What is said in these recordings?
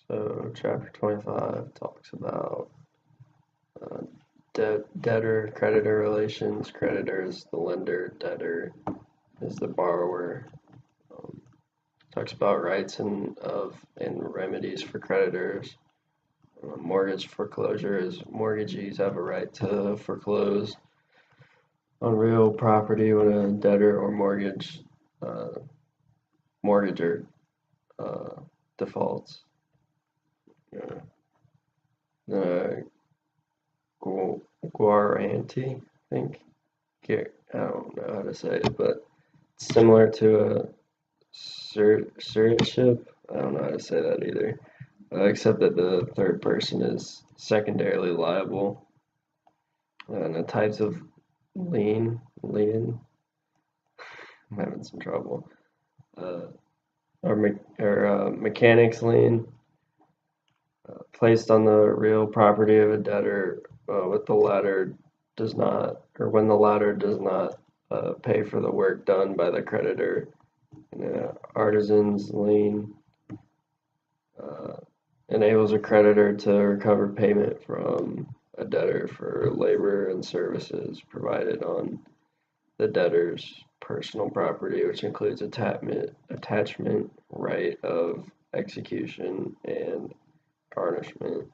So chapter 25 talks about uh, debtor-creditor relations. Creditor is the lender, debtor is the borrower. Um, Talks about rights and remedies for creditors. Mortgage foreclosure is mortgagees have a right to foreclose on real property when a debtor or mortgager defaults. The guarantee, I think. I don't know how to say it, but it's similar to a surrogateship. I don't know how to say that either. Except that the third person is secondarily liable. And the types of lien, I'm having some trouble. Mechanics lien, placed on the real property of a debtor with the latter does not, or when the latter does not pay for the work done by the creditor. Artisan's lien enables a creditor to recover payment from a debtor for labor and services provided on the debtor's personal property, which includes attachment, right of execution, and garnishment.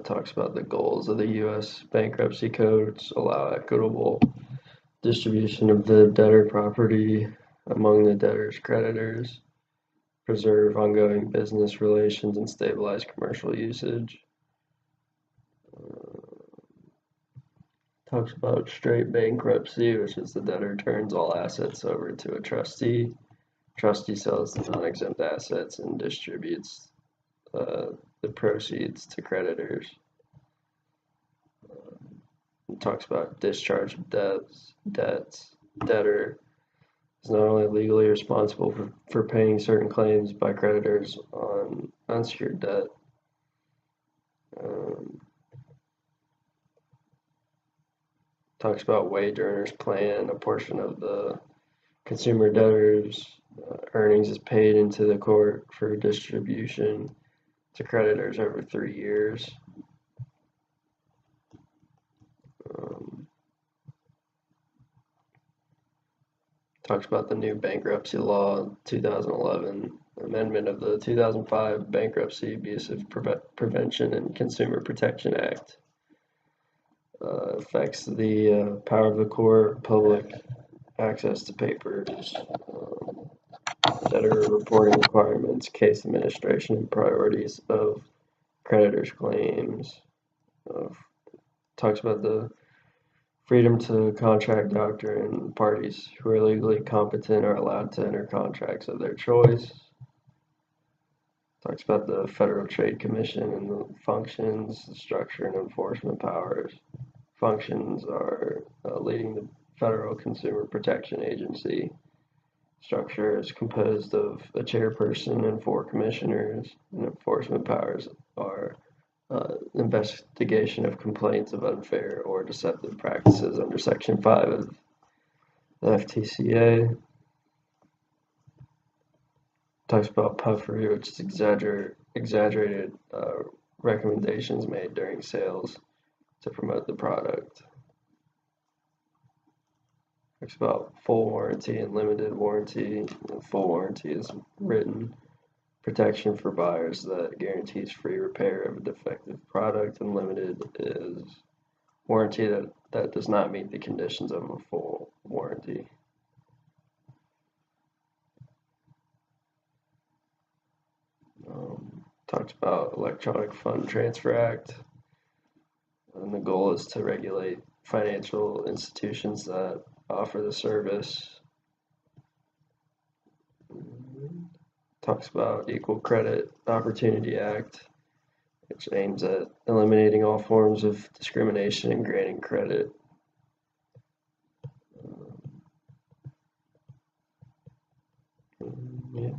Talks about the goals of the U.S. Bankruptcy Code, which allow equitable distribution of the debtor property among the debtor's creditors, preserve ongoing business relations, and stabilize commercial usage. Talks about straight bankruptcy, which is the debtor turns all assets over to a trustee. Trustee sells the non-exempt assets and distributes the proceeds to creditors. Talks about discharge of debts. Debtor is not only legally responsible for paying certain claims by creditors on unsecured debt. Talks about wage earners plan. A portion of the consumer debtors' earnings is paid into the court for distribution to creditors over 3 years. Talks about the new bankruptcy law 2011, amendment of the 2005 Bankruptcy Abusive Prevention and Consumer Protection Act. Affects the power of the court, public access to papers, debtor reporting requirements, case administration, and priorities of creditors' claims. Talks about the freedom to contract doctrine. Parties who are legally competent are allowed to enter contracts of their choice. Talks about the Federal Trade Commission and the functions, the structure, and enforcement powers. Functions are leading the Federal Consumer Protection Agency. Structure is composed of a chairperson and 4 commissioners, and enforcement powers are investigation of complaints of unfair or deceptive practices under Section 5 of the FTCA. Talks about puffery, which is exaggerated recommendations made during sales to promote the product. Talks about full warranty and limited warranty. Full warranty is written protection for buyers that guarantees free repair of a defective product, and limited is warranty that does not meet the conditions of a full warranty. Talks about Electronic Fund Transfer Act, and the goal is to regulate financial institutions that offer the service. Talks about Equal Credit Opportunity Act, which aims at eliminating all forms of discrimination and granting credit. Yeah.